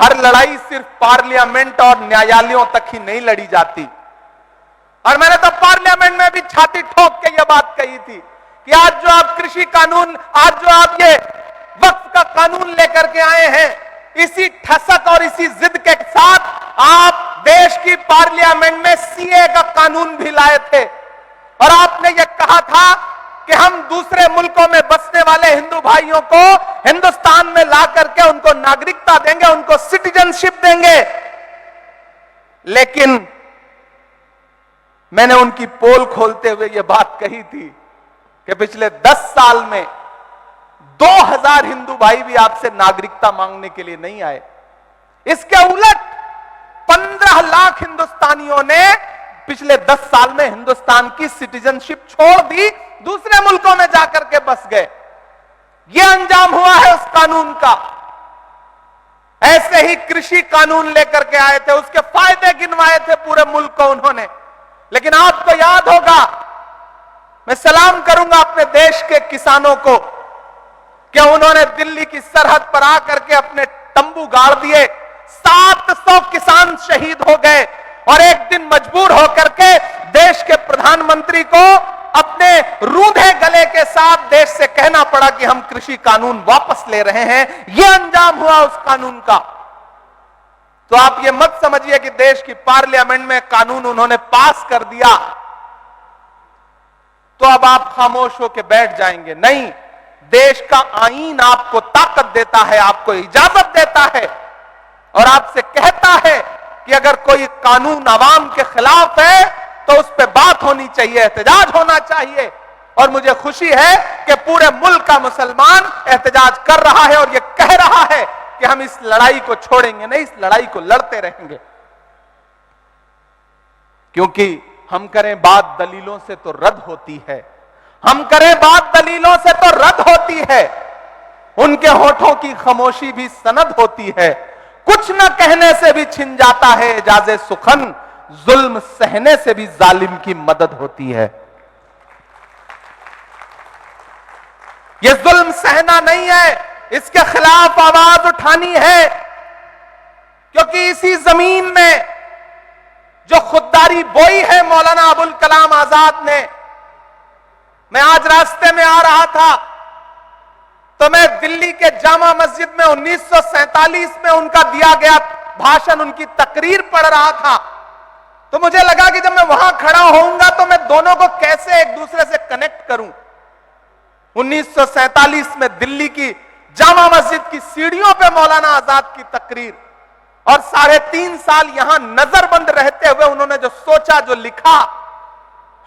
हर लड़ाई सिर्फ पार्लियामेंट और न्यायालयों तक ही नहीं लड़ी जाती। और मैंने तो पार्लियामेंट में भी छाती ठोक के यह बात कही थी कि आज जो आप कृषि कानून, आज जो आप ये वक्फ का कानून लेकर के आए हैं, इसी ठसक और इसी जिद के साथ आप देश की पार्लियामेंट में सीए का कानून भी लाए थे। और आपने ये कहा था कि हम दूसरे मुल्कों में बसने वाले हिंदू भाइयों को हिंदुस्तान में ला करके उनको नागरिकता देंगे, उनको सिटीजनशिप देंगे। लेकिन मैंने उनकी पोल खोलते हुए यह बात कही थी कि पिछले 10 साल में 2000 हिंदू भाई भी आपसे नागरिकता मांगने के लिए नहीं आए। इसके उलट 15 लाख हिंदुस्तानियों ने पिछले 10 साल में हिंदुस्तान की सिटीजनशिप छोड़ दी, दूसरे मुल्कों में जाकर के बस गए। यह अंजाम हुआ है उस कानून का। ऐसे ही कृषि कानून लेकर के आए थे, उसके फायदे गिनवाए थे पूरे मुल्क को उन्होंने। लेकिन आपको याद होगा, मैं सलाम करूंगा अपने देश के किसानों को कि उन्होंने दिल्ली की सरहद पर आकर के अपने तंबू गाड़ दिए। 700 किसान शहीद हो गए और एक दिन मजबूर होकर के देश के प्रधानमंत्री को अपने रूधे गले के साथ देश से कहना पड़ा कि हम कृषि कानून वापस ले रहे हैं। यह अंजाम हुआ उस कानून का। तो आप ये मत समझिए कि देश की पार्लियामेंट में कानून उन्होंने पास कर दिया तो अब आप खामोश होकर बैठ जाएंगे। नहीं, देश का आईन आपको ताकत देता है, आपको इजाजत देता है और आपसे कहता है कि अगर कोई कानून आवाम के खिलाफ है तो उस पर बात होनी चाहिए, एहतजाज होना चाहिए। और मुझे खुशी है कि पूरे मुल्क का मुसलमान एहतजाज कर रहा है और यह कह रहा है कि हम इस लड़ाई को छोड़ेंगे नहीं, इस लड़ाई को लड़ते रहेंगे। क्योंकि हम करें बात दलीलों से तो रद्द होती है, हम करें बात दलीलों से तो रद्द होती है। उनके होठों की खामोशी भी सनद होती है। कुछ न कहने से भी छिन जाता है एजाज़े सुखन, जुल्म सहने से भी जालिम की मदद होती है। यह जुल्म सहना नहीं है, इसके खिलाफ आवाज उठानी है। क्योंकि इसी जमीन में जो खुददारी बोई है मौलाना अबुल कलाम आजाद ने, मैं आज रास्ते में आ रहा था तो मैं दिल्ली के जामा मस्जिद में 1947 में उनका दिया गया भाषण, उनकी तकरीर पढ़ रहा था। तो मुझे लगा कि जब मैं वहां खड़ा होऊंगा तो मैं दोनों को कैसे एक दूसरे से कनेक्ट करूं। 1947 में दिल्ली की जामा मस्जिद की सीढ़ियों पे मौलाना आजाद की तकरीर, और 3.5 साल यहां नजरबंद रहते हुए उन्होंने जो सोचा, जो लिखा,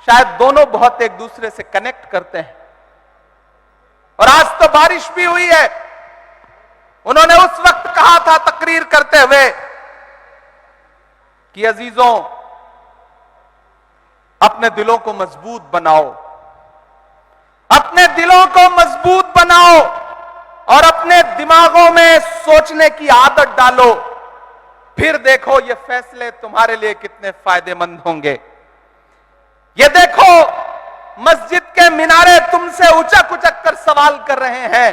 शायद दोनों बहुत एक दूसरे से कनेक्ट करते हैं। और आज तो बारिश भी हुई है। उन्होंने उस वक्त कहा था तकरीर करते हुए कि अजीजों, अपने दिलों को मजबूत बनाओ, अपने दिलों को मजबूत बनाओ और अपने दिमागों में सोचने की आदत डालो। फिर देखो ये फैसले तुम्हारे लिए कितने फायदेमंद होंगे। ये देखो, मस्जिद के मीनारे तुमसे उचक उचक कर सवाल कर रहे हैं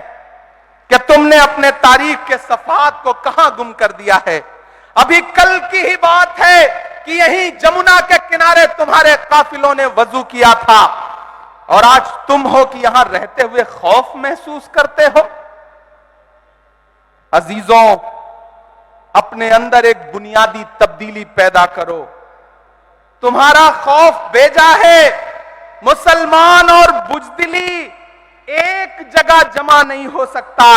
कि तुमने अपने तारीख के सफात को कहां गुम कर दिया है। अभी कल की ही बात है कि यही जमुना के किनारे तुम्हारे काफिलों ने वजू किया था और आज तुम हो कि यहां रहते हुए खौफ महसूस करते हो। अजीजों, अपने अंदर एक बुनियादी तब्दीली पैदा करो। तुम्हारा खौफ बेजा है। मुसलमान और बुजदिली एक जगह जमा नहीं हो सकता।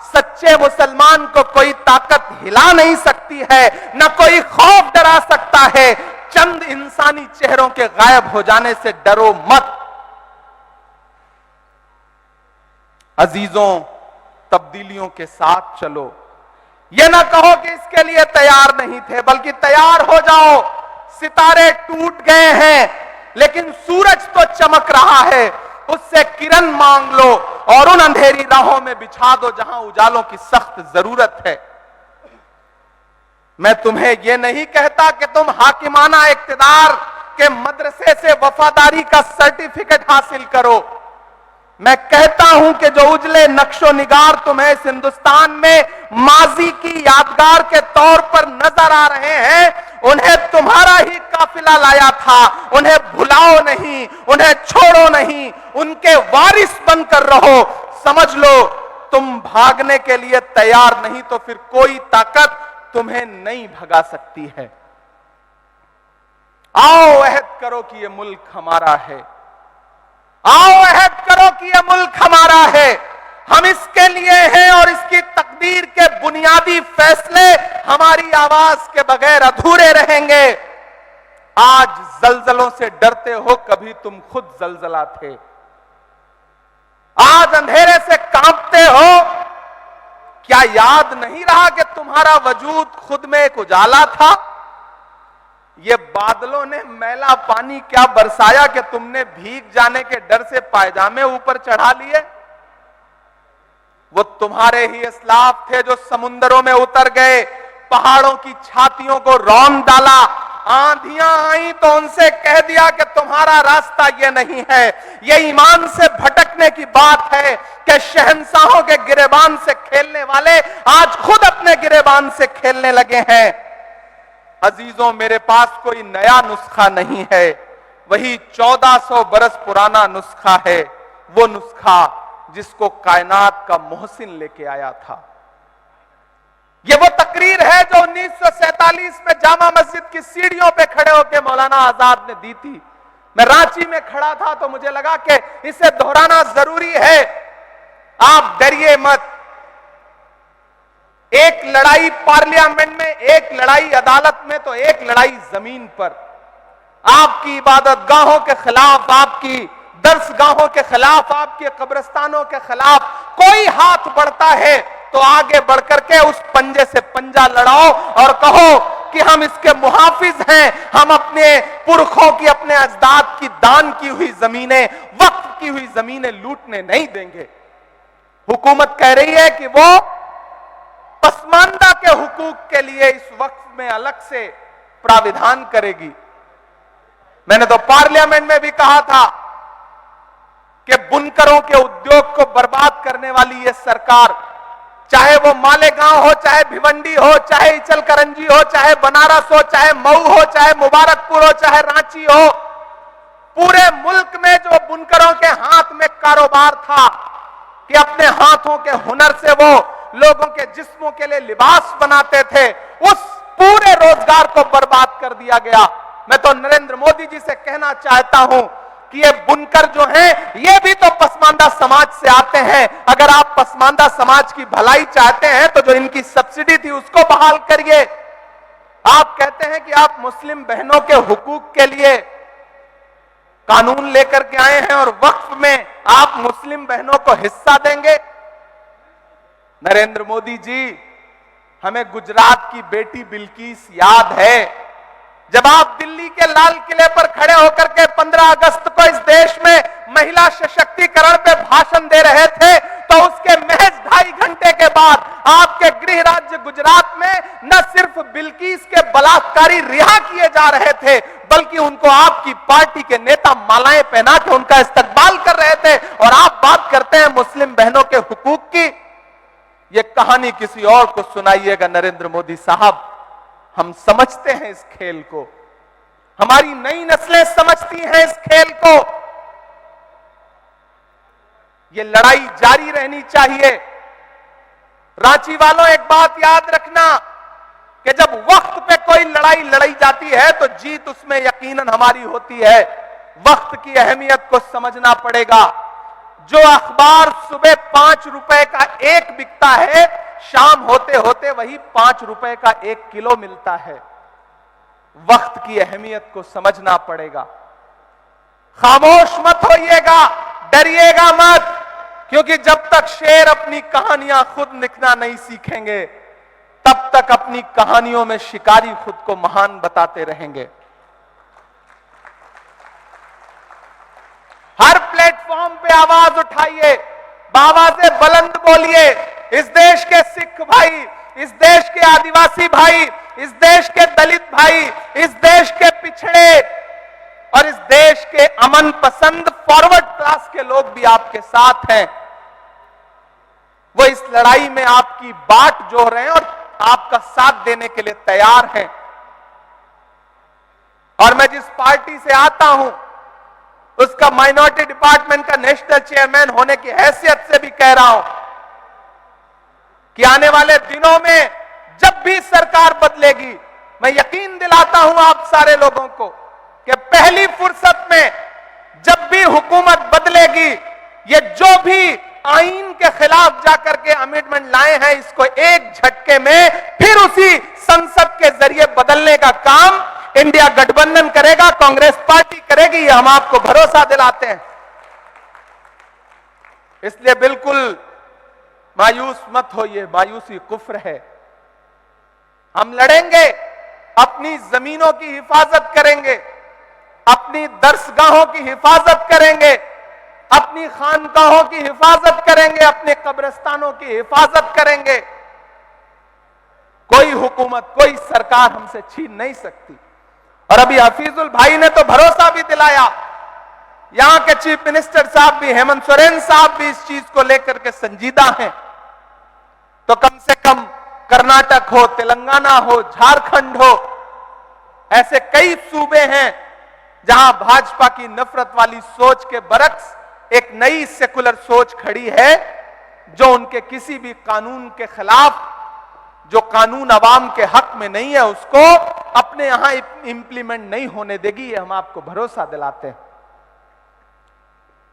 सच्चे मुसलमान को कोई ताकत हिला नहीं सकती है, न कोई खौफ डरा सकता है। चंद इंसानी चेहरों के गायब हो जाने से डरो मत। अजीजों, तब्दीलियों के साथ चलो। यह ना कहो कि इसके लिए तैयार नहीं थे, बल्कि तैयार हो जाओ। सितारे टूट गए हैं लेकिन सूरज तो चमक रहा है, उससे किरण मांग लो और उन अंधेरी राहों में बिछा दो जहां उजालों की सख्त जरूरत है। मैं तुम्हें यह नहीं कहता कि तुम हाकिमाना इक्तिदार के मदरसे से वफादारी का सर्टिफिकेट हासिल करो। मैं कहता हूं कि जो उजले नक्शो निगार तुम्हें इस हिंदुस्तान में माजी की यादगार के तौर पर नजर आ रहे हैं। उन्हें तुम्हारा ही काफिला लाया था, उन्हें भुलाओ नहीं, उन्हें छोड़ो नहीं, उनके वारिस बनकर रहो। समझ लो तुम भागने के लिए तैयार नहीं तो फिर कोई ताकत तुम्हें नहीं भगा सकती है। आओ अहद करो कि यह मुल्क हमारा है, आओ अहद करो कि यह मुल्क हमारा है। हम इसके लिए हैं और इसकी तकदीर के बुनियादी फैसले हमारी आवाज के बगैर अधूरे रहेंगे। आज जलजलों से डरते हो, कभी तुम खुद जलजला थे। आज अंधेरे से कांपते हो, क्या याद नहीं रहा कि तुम्हारा वजूद खुद में एक उजाला था? ये बादलों ने मैला पानी क्या बरसाया कि तुमने भीग जाने के डर से पायजामे ऊपर चढ़ा लिए? वो तुम्हारे ही इस्लाफ थे जो समुंदरों में उतर गए, पहाड़ों की छातियों को रौंद डाला। आंधियां आई तो उनसे कह दिया कि तुम्हारा रास्ता ये नहीं है। ये ईमान से भटकने की बात है कि शहंशाहों के गिरेबान से खेलने वाले आज खुद अपने गिरेबान से खेलने लगे हैं। अजीजों, मेरे पास कोई नया नुस्खा नहीं है, वही 1400 बरस पुराना नुस्खा है, वो नुस्खा जिसको कायनात का मोहसिन लेके आया था। ये वो तकरीर है जो 1947 में जामा मस्जिद की सीढ़ियों पे खड़े होकर मौलाना आजाद ने दी थी। मैं रांची में खड़ा था तो मुझे लगा कि इसे दोहराना जरूरी है। आप डरिए मत। एक लड़ाई पार्लियामेंट में, एक लड़ाई अदालत में, तो एक लड़ाई जमीन पर। आपकी इबादत गाहों के खिलाफ, आपकी दर्सगाहों के खिलाफ, आपके कब्रिस्तानों के खिलाफ कोई हाथ बढ़ता है तो आगे बढ़कर के उस पंजे से पंजा लड़ाओ और कहो कि हम इसके मुहाफिज हैं। हम अपने पुरखों की, अपने अजदाद की दान की हुई जमीनें, वक्फ की हुई जमीनें लूटने नहीं देंगे। हुकूमत कह रही है कि वो पसमानदा के हुकूक के लिए इस वक्फ में अलग से प्राविधान करेगी। मैंने तो पार्लियामेंट में भी कहा था कि बुनकरों के उद्योग को बर्बाद करने वाली ये सरकार, चाहे वो मालेगांव हो, चाहे भिवंडी हो, चाहे इचलकरंजी हो, चाहे बनारस हो, चाहे मऊ हो, चाहे मुबारकपुर हो, चाहे रांची हो, पूरे मुल्क में जो बुनकरों के हाथ में कारोबार था कि अपने हाथों के हुनर से वो लोगों के जिस्मों के लिए लिबास बनाते थे, उस पूरे रोजगार को बर्बाद कर दिया गया। मैं तो नरेंद्र मोदी जी से कहना चाहता हूं कि ये बुनकर जो हैं, ये भी तो पसमानदा समाज से आते हैं। अगर आप पसमानदा समाज की भलाई चाहते हैं तो जो इनकी सब्सिडी थी उसको बहाल करिए। आप कहते हैं कि आप मुस्लिम बहनों के हुकूक के लिए कानून लेकर के आए हैं और वक्फ में आप मुस्लिम बहनों को हिस्सा देंगे। नरेंद्र मोदी जी, हमें गुजरात की बेटी बिल्किस याद है। जब आप दिल्ली के लाल किले पर खड़े होकर के 15 अगस्त को इस देश में महिला सशक्तिकरण पे भाषण दे रहे थे तो उसके महज 2.5 घंटे के बाद आपके गृह राज्य गुजरात में न सिर्फ बिल्किस के बलात्कारी रिहा किए जा रहे थे, बल्कि उनको आपकी पार्टी के नेता मालाएं पहना के उनका इस्तकबाल कर रहे थे। और आप बात करते हैं मुस्लिम बहनों के हुकूक की। ये कहानी किसी और को सुनाइएगा नरेंद्र मोदी साहब। हम समझते हैं इस खेल को, हमारी नई नस्लें समझती हैं इस खेल को। ये लड़ाई जारी रहनी चाहिए। रांची वालों, एक बात याद रखना कि जब वक्त पे कोई लड़ाई लड़ी जाती है तो जीत उसमें यकीनन हमारी होती है। वक्त की अहमियत को समझना पड़ेगा। जो अखबार सुबह 5 रुपए का एक बिकता है, शाम होते होते वही 5 रुपए का 1 किलो मिलता है। वक्त की अहमियत को समझना पड़ेगा। खामोश मत होइएगा, डरिएगा मत, क्योंकि जब तक शेर अपनी कहानियां खुद लिखना नहीं सीखेंगे तब तक अपनी कहानियों में शिकारी खुद को महान बताते रहेंगे। हर प्लेटफॉर्म पे आवाज उठाइए, आवाजें बुलंद बोलिए। इस देश के सिख भाई, इस देश के आदिवासी भाई, इस देश के दलित भाई, इस देश के पिछड़े और इस देश के अमन पसंद फॉरवर्ड क्लास के लोग भी आपके साथ हैं। वो इस लड़ाई में आपकी बाट जोड़ रहे हैं और आपका साथ देने के लिए तैयार हैं। और मैं जिस पार्टी से आता हूं उसका माइनॉरिटी डिपार्टमेंट का नेशनल चेयरमैन होने की हैसियत से भी कह रहा हूं कि आने वाले दिनों में जब भी सरकार बदलेगी, मैं यकीन दिलाता हूं आप सारे लोगों को कि पहली फुर्सत में जब भी हुकूमत बदलेगी, ये जो भी आईन के खिलाफ जाकर के अमेंडमेंट लाए हैं, इसको एक झटके में फिर उसी संसद के जरिए बदलने का काम इंडिया गठबंधन करेगा, कांग्रेस पार्टी करेगी, ये हम आपको भरोसा दिलाते हैं। इसलिए बिल्कुल मायूस मत होइए, मायूसी कुफ्र है। हम लड़ेंगे, अपनी जमीनों की हिफाजत करेंगे, अपनी दरसगाहों की हिफाजत करेंगे, अपनी खानकाहों की हिफाजत करेंगे, अपने कब्रिस्तानों की हिफाजत करेंगे। कोई हुकूमत, कोई सरकार हमसे छीन नहीं सकती। और अभी हफीजुल भाई ने तो भरोसा भी दिलाया, यहां के चीफ मिनिस्टर साहब भी, हेमंत सोरेन साहब भी इस चीज को लेकर के संजीदा हैं। तो कम से कम कर्नाटक हो, तेलंगाना हो, झारखंड हो, ऐसे कई सूबे हैं जहां भाजपा की नफरत वाली सोच के बरक्स एक नई सेकुलर सोच खड़ी है, जो उनके किसी भी कानून के खिलाफ, जो कानून अवाम के हक में नहीं है, उसको अपने यहां इंप्लीमेंट नहीं होने देगी। ये हम आपको भरोसा दिलाते हैं।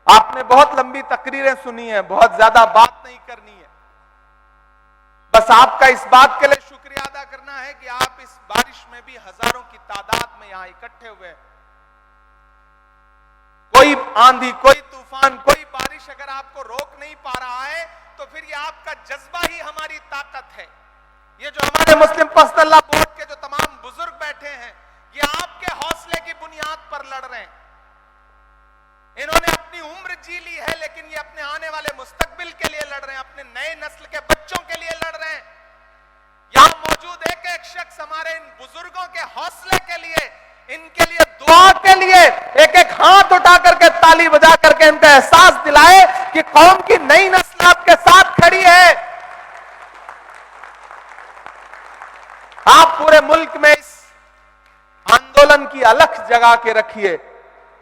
आपने बहुत लंबी तकरीरें सुनी है, बहुत ज्यादा बात नहीं करनी है। बस आपका इस बात के लिए शुक्रिया अदा करना है कि आप इस बारिश में भी हजारों की तादाद में यहां इकट्ठे हुए हैं। कोई आंधी, कोई तूफान, कोई बारिश अगर आपको रोक नहीं पा रहा है, तो फिर ये आपका जज्बा ही हमारी ताकत है। ये जो हमारे मुस्लिम पर्सनल बोर्ड के जो तमाम बुजुर्ग बैठे हैं, ये आपके हौसले की बुनियाद पर लड़ रहे हैं। इन्होंने अपनी उम्र जी ली है, लेकिन ये अपने आने वाले मुस्तकबिल के लिए लड़ रहे हैं, अपने नए नस्ल के बच्चों के लिए लड़ रहे हैं। यहां मौजूद एक एक शख्स हमारे इन बुजुर्गों के हौसले के लिए, इनके लिए दुआ के लिए एक एक हाथ उठा करके, ताली बजा करके इनको एहसास दिलाए कि कौम की नई नस्ल आपके साथ खड़ी है। आप पूरे मुल्क में इस आंदोलन की अलख जगा के रखिए,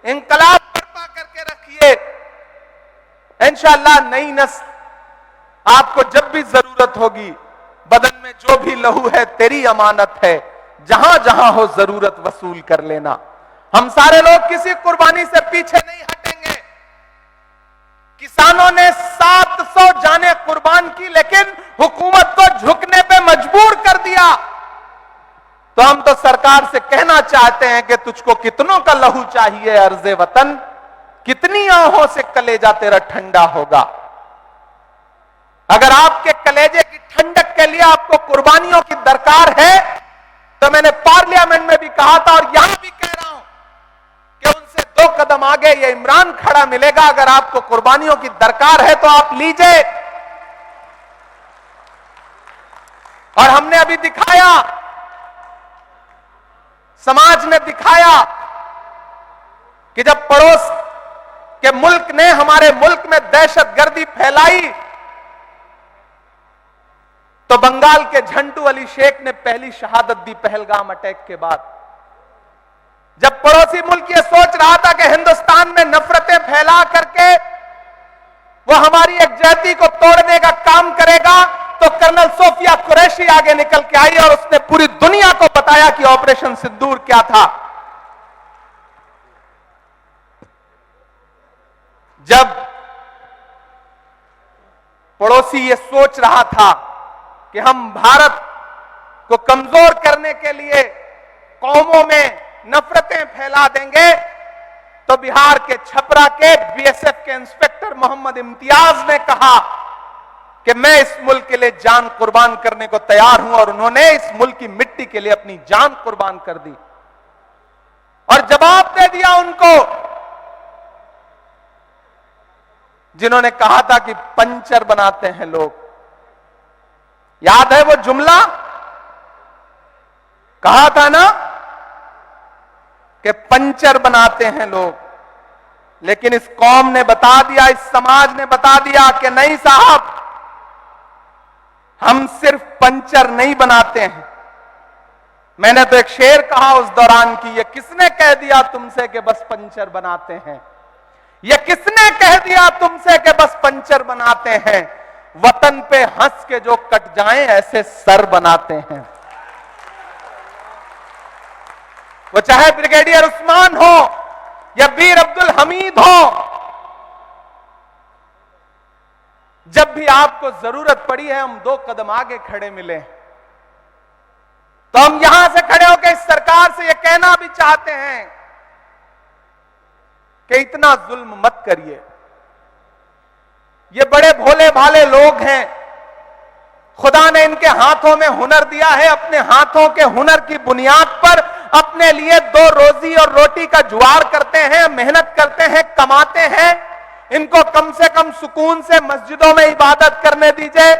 इंकलाब बर्पा करके रखिए। इंशाअल्लाह नई नस्ल आपको जब भी जरूरत होगी, बदन में जो भी लहू है तेरी अमानत है, जहां जहां हो जरूरत वसूल कर लेना। हम सारे लोग किसी कुर्बानी से पीछे नहीं हटेंगे। किसानों ने 700 जानें कुर्बान की, लेकिन हुकूमत को झुकने पे मजबूर कर दिया। तो हम तो सरकार से कहना चाहते हैं कि तुझको कितनों का लहू चाहिए अर्ज़े वतन, कितनी आहों से कलेजा तेरा ठंडा होगा। अगर आपके कलेजे की ठंडक के लिए आपको कुर्बानियों की दरकार है, तो मैंने पार्लियामेंट में भी कहा था और यहां भी कह रहा हूं कि उनसे 2 कदम आगे ये इमरान खड़ा मिलेगा। अगर आपको कुर्बानियों की दरकार है तो आप लीजिए। और हमने अभी दिखाया, समाज ने दिखाया कि जब पड़ोस के मुल्क ने हमारे मुल्क में दहशतगर्दी फैलाई, तो बंगाल के झंटू अली शेख ने पहली शहादत दी पहलगाम अटैक के बाद। जब पड़ोसी मुल्क ये सोच रहा था कि हिंदुस्तान में नफरतें फैला करके वो हमारी एकजुटता को तोड़ने का काम करेगा, तो कर्नल सोफिया कुरैशी आगे निकल के आई और उसने पूरी दुनिया को बताया कि ऑपरेशन सिंदूर क्या था। जब पड़ोसी ये सोच रहा था कि हम भारत को कमजोर करने के लिए कौमों में नफरतें फैला देंगे, तो बिहार के छपरा के बीएसएफ के इंस्पेक्टर मोहम्मद इम्तियाज ने कहा कि मैं इस मुल्क के लिए जान कुर्बान करने को तैयार हूं, और उन्होंने इस मुल्क की मिट्टी के लिए अपनी जान कुर्बान कर दी और जवाब दे दिया उनको जिन्होंने कहा था कि पंचर बनाते हैं लोग। याद है वो जुमला? कहा था ना कि पंचर बनाते हैं लोग। लेकिन इस कौम ने बता दिया, इस समाज ने बता दिया कि नहीं साहब, हम सिर्फ पंचर नहीं बनाते हैं। मैंने तो एक शेर कहा उस दौरान कि ये किसने कह दिया तुमसे कि बस पंचर बनाते हैं, ये किसने कह दिया तुमसे कि बस पंचर बनाते हैं, वतन पे हंस के जो कट जाएं ऐसे सर बनाते हैं। वो चाहे ब्रिगेडियर उस्मान हो या वीर अब्दुल हमीद हो, जब भी आपको जरूरत पड़ी है हम 2 कदम आगे खड़े मिले, तो हम यहां से खड़े होकर इस सरकार से यह कहना भी चाहते हैं कि इतना जुल्म मत करिए। ये बड़े भोले भाले लोग हैं, खुदा ने इनके हाथों में हुनर दिया है, अपने हाथों के हुनर की बुनियाद पर अपने लिए 2 रोजी और रोटी का जुगाड़ करते हैं, मेहनत करते हैं, कमाते हैं। इनको कम से कम सुकून से मस्जिदों में इबादत करने दीजिए,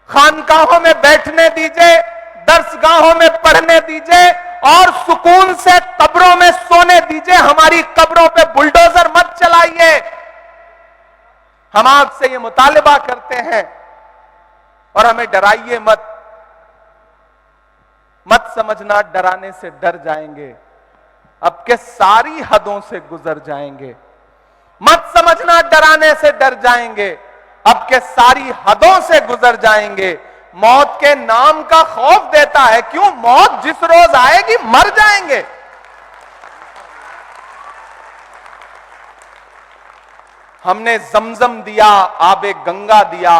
खानकाहों में बैठने दीजिए, दर्सगाहों में पढ़ने दीजिए और सुकून से कब्रों में सोने दीजिए। हमारी कब्रों पे बुलडोजर मत चलाइए। हम आपसे ये मुतालिबा करते हैं और हमें डराइए मत। मत समझना डराने से डर जाएंगे, अब के सारी हदों से गुजर जाएंगे। मत समझना डराने से डर जाएंगे, अब के सारी हदों से गुजर जाएंगे। मौत के नाम का खौफ देता है क्यों? मौत जिस रोज आएगी मर जाएंगे। हमने जमजम दिया, आबे गंगा दिया,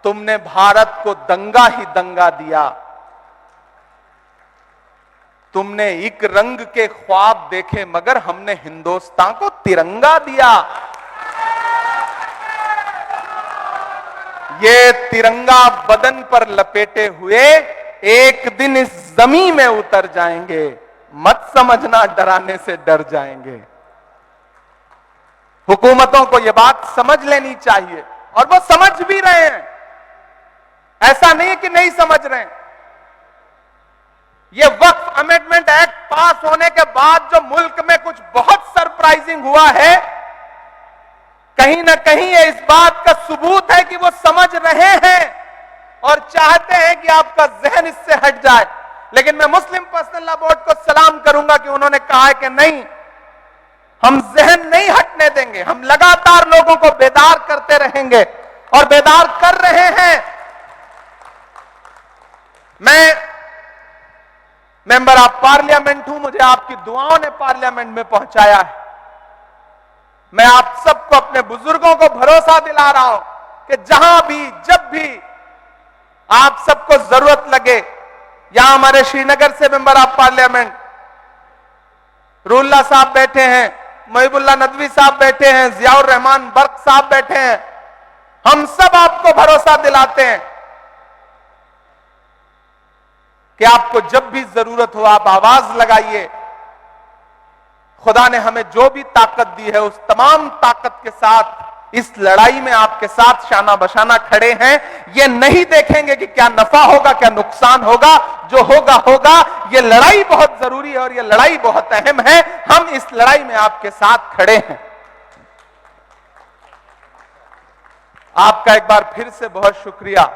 तुमने भारत को दंगा ही दंगा दिया। तुमने एक रंग के ख्वाब देखे मगर हमने हिंदुस्तान को तिरंगा दिया। ये तिरंगा बदन पर लपेटे हुए एक दिन इस जमीन में उतर जाएंगे। मत समझना डराने से डर जाएंगे। हुकूमतों को यह बात समझ लेनी चाहिए और वो समझ भी रहे हैं, ऐसा नहीं कि नहीं समझ रहे हैं। ये वक्फ अमेंडमेंट एक्ट पास होने के बाद जो मुल्क में कुछ बहुत सरप्राइजिंग हुआ है, कहीं ना कहीं ये इस बात का सबूत है कि वो समझ रहे हैं और चाहते हैं कि आपका जहन इससे हट जाए। लेकिन मैं मुस्लिम पर्सनल लॉ बोर्ड को सलाम करूंगा कि उन्होंने कहा है कि नहीं, हम जहन नहीं हटने देंगे, हम लगातार लोगों को बेदार करते रहेंगे और बेदार कर रहे हैं। मैं मेंबर ऑफ पार्लियामेंट हूं, मुझे आपकी दुआओं ने पार्लियामेंट में पहुंचाया है। मैं आप सबको, अपने बुजुर्गों को भरोसा दिला रहा हूं कि जहां भी जब भी आप सबको जरूरत लगे, यहां हमारे श्रीनगर से मेंबर ऑफ पार्लियामेंट रूल्ला साहब बैठे हैं, मुहिबुल्लाह नदवी साहब बैठे हैं, जियाउर रहमान बर्क साहब बैठे हैं, हम सब आपको भरोसा दिलाते हैं कि आपको जब भी जरूरत हो आप आवाज लगाइए। खुदा ने हमें जो भी ताकत दी है उस तमाम ताकत के साथ इस लड़ाई में आपके साथ शाना बशाना खड़े हैं। ये नहीं देखेंगे कि क्या नफा होगा क्या नुकसान होगा, जो होगा होगा। ये लड़ाई बहुत जरूरी है और ये लड़ाई बहुत अहम है। हम इस लड़ाई में आपके साथ खड़े हैं। आपका एक बार फिर से बहुत शुक्रिया।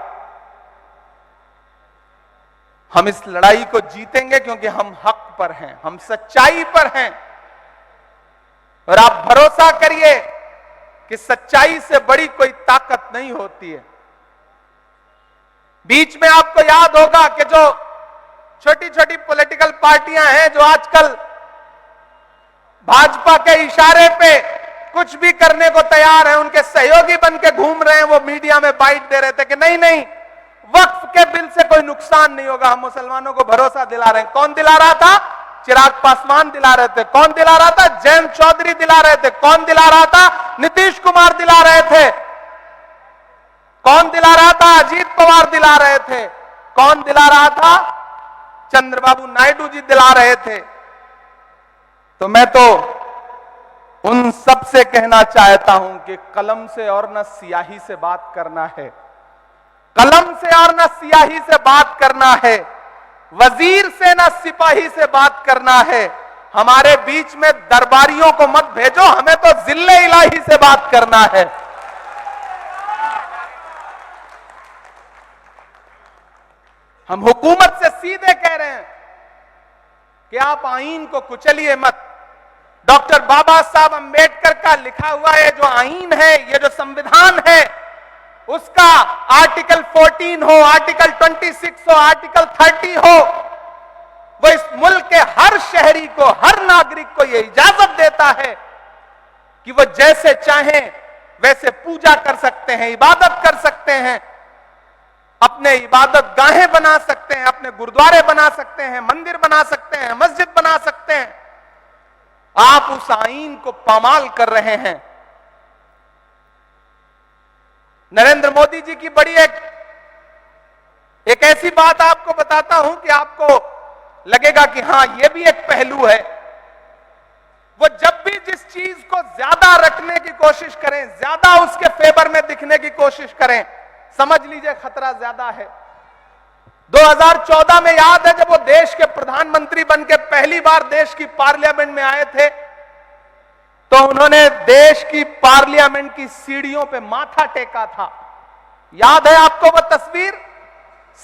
हम इस लड़ाई को जीतेंगे क्योंकि हम हक पर हैं, हम सच्चाई पर हैं। और आप भरोसा करिए कि सच्चाई से बड़ी कोई ताकत नहीं होती है। बीच में आपको याद होगा कि जो छोटी छोटी पॉलिटिकल पार्टियां हैं जो आजकल भाजपा के इशारे पे कुछ भी करने को तैयार हैं, उनके सहयोगी बन के घूम रहे हैं, वो मीडिया में बाइट दे रहे थे कि नहीं नहीं, वक्फ के बिल से कोई नुकसान नहीं होगा, हम मुसलमानों को भरोसा दिला रहे हैं। कौन दिला रहा था? चिराग पासवान दिला रहे थे। कौन दिला रहा था? जयंत चौधरी दिला रहे थे। कौन दिला रहा था? नीतीश कुमार दिला रहे थे। कौन दिला रहा था? अजीत पवार दिला रहे थे। कौन दिला रहा था? चंद्रबाबू नायडू जी दिला रहे थे। तो मैं तो उन सब से कहना चाहता हूं कि कलम से और न सियाही से बात करना है, कलम से और न सियाही से बात करना है, वजीर से न सिपाही से बात करना है। हमारे बीच में दरबारियों को मत भेजो, हमें तो जिल्ले इलाही से बात करना है। हम हुकूमत से सीधे कह रहे हैं कि आप आईन को कुचलिए मत। डॉक्टर बाबा साहब अंबेडकर का लिखा हुआ ये जो आईन है, ये जो संविधान है, उसका आर्टिकल 14 हो, आर्टिकल 26 हो, आर्टिकल 30 हो, वो इस मुल्क के हर शहरी को, हर नागरिक को यह इजाजत देता है कि वो जैसे चाहें वैसे पूजा कर सकते हैं, इबादत कर सकते हैं, अपने इबादत गाहें बना सकते हैं, अपने गुरुद्वारे बना सकते हैं, मंदिर बना सकते हैं, मस्जिद बना सकते हैं। आप उस आईन को पामाल कर रहे हैं। नरेंद्र मोदी जी की बड़ी एक ऐसी बात आपको बताता हूं कि आपको लगेगा कि हां यह भी एक पहलू है। वो जब भी जिस चीज को ज्यादा रखने की कोशिश करें, ज्यादा उसके फेवर में दिखने की कोशिश करें, समझ लीजिए खतरा ज्यादा है। 2014 में याद है जब वो देश के प्रधानमंत्री बनकर पहली बार देश की पार्लियामेंट में आए थे, तो उन्होंने देश की पार्लियामेंट की सीढ़ियों पे माथा टेका था। याद है आपको वो तस्वीर?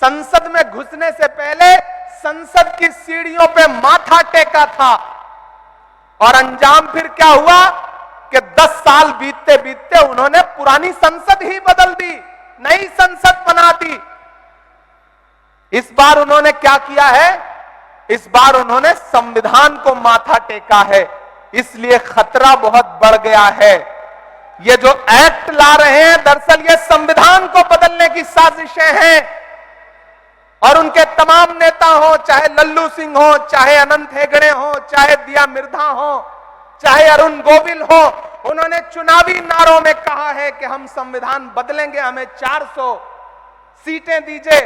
संसद में घुसने से पहले संसद की सीढ़ियों पे माथा टेका था, और अंजाम फिर क्या हुआ कि 10 साल बीतते बीतते उन्होंने पुरानी संसद ही बदल दी, नई संसद बना दी। इस बार उन्होंने क्या किया है? इस बार उन्होंने संविधान को माथा टेका है। इसलिए खतरा बहुत बढ़ गया है। ये जो एक्ट ला रहे हैं, दरअसल ये संविधान को बदलने की साजिशें हैं। और उनके तमाम नेता हो, चाहे लल्लू सिंह हो, चाहे अनंत हेगड़े हो, चाहे दिया मिर्धा हो, चाहे अरुण गोविल हो, उन्होंने चुनावी नारों में कहा है कि हम संविधान बदलेंगे, हमें 400 सीटें दीजिए।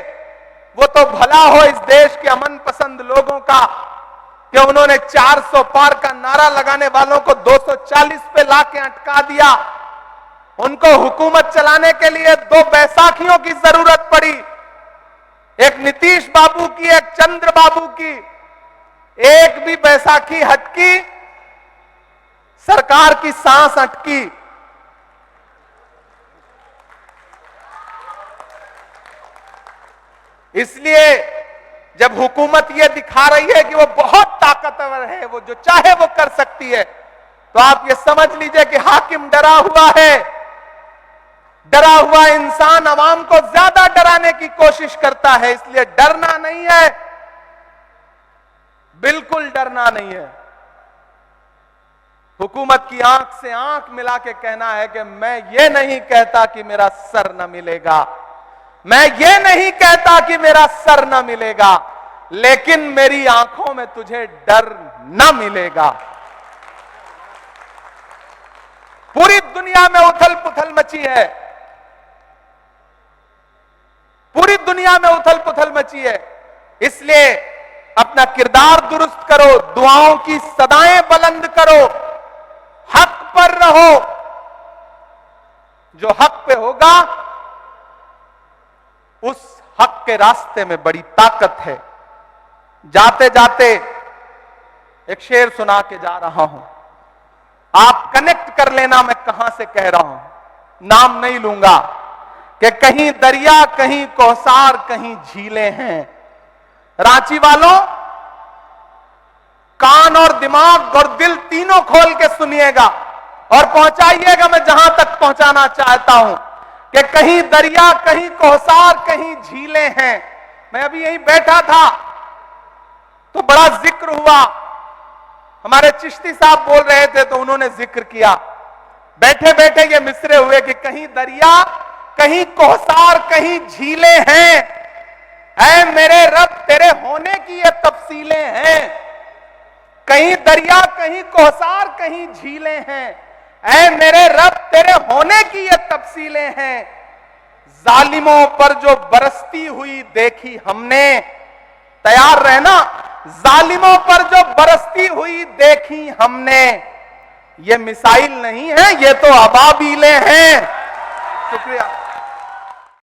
वो तो भला हो इस देश के अमन पसंद लोगों का कि उन्होंने 400 पार का नारा लगाने वालों को 240 पे लाके अटका दिया। उनको हुकूमत चलाने के लिए 2 बैसाखियों की जरूरत पड़ी, एक नीतीश बाबू की, एक चंद्र बाबू की। एक भी बैसाखी हटकी, सरकार की सांस अटकी। इसलिए जब हुकूमत यह दिखा रही है कि वो बहुत ताकतवर है, वो जो चाहे वो कर सकती है, तो आप ये समझ लीजिए कि हाकिम डरा हुआ है। डरा हुआ इंसान अवाम को ज्यादा डराने की कोशिश करता है। इसलिए डरना नहीं है, बिल्कुल डरना नहीं है। हुकूमत की आंख से आंख मिला के कहना है कि मैं ये नहीं कहता कि मेरा सर न मिलेगा, मैं ये नहीं कहता कि मेरा सर न मिलेगा, लेकिन मेरी आंखों में तुझे डर न मिलेगा। पूरी दुनिया में उथल पुथल मची है, पूरी दुनिया में उथल पुथल मची है। इसलिए अपना किरदार दुरुस्त करो, दुआओं की सदाएं बुलंद करो, हक पर रहो। जो हक पे होगा उस हक के रास्ते में बड़ी ताकत है। जाते जाते एक शेर सुना के जा रहा हूं, आप कनेक्ट कर लेना मैं कहां से कह रहा हूं। नाम नहीं लूंगा कि कहीं दरिया, कहीं कौसार, कहीं झीलें हैं। रांची वालों, कान और दिमाग और दिल तीनों खोल के सुनिएगा और पहुंचाइएगा मैं जहां तक पहुंचाना चाहता हूं कि कहीं दरिया, कहीं कौसार, कहीं झीलें हैं। मैं अभी यहीं बैठा था तो बड़ा जिक्र हुआ, हमारे चिश्ती साहब बोल रहे थे तो उन्होंने जिक्र किया। बैठे बैठे ये मिसरे हुए कि कहीं दरिया, कहीं कौसार, कहीं झीलें हैं। ऐ मेरे रब तेरे होने की ये तफसीलें हैं। कहीं दरिया, कहीं कौसार, कहीं झीलें हैं। ऐ मेरे रब तेरे होने की ये तफसीलें हैं। जालिमों पर जो बरसती हुई देखी हमने, तैयार रहना, जालिमों पर जो बरसती हुई देखी हमने, ये मिसाइल नहीं है, ये तो अबाबीलें हैं। शुक्रिया।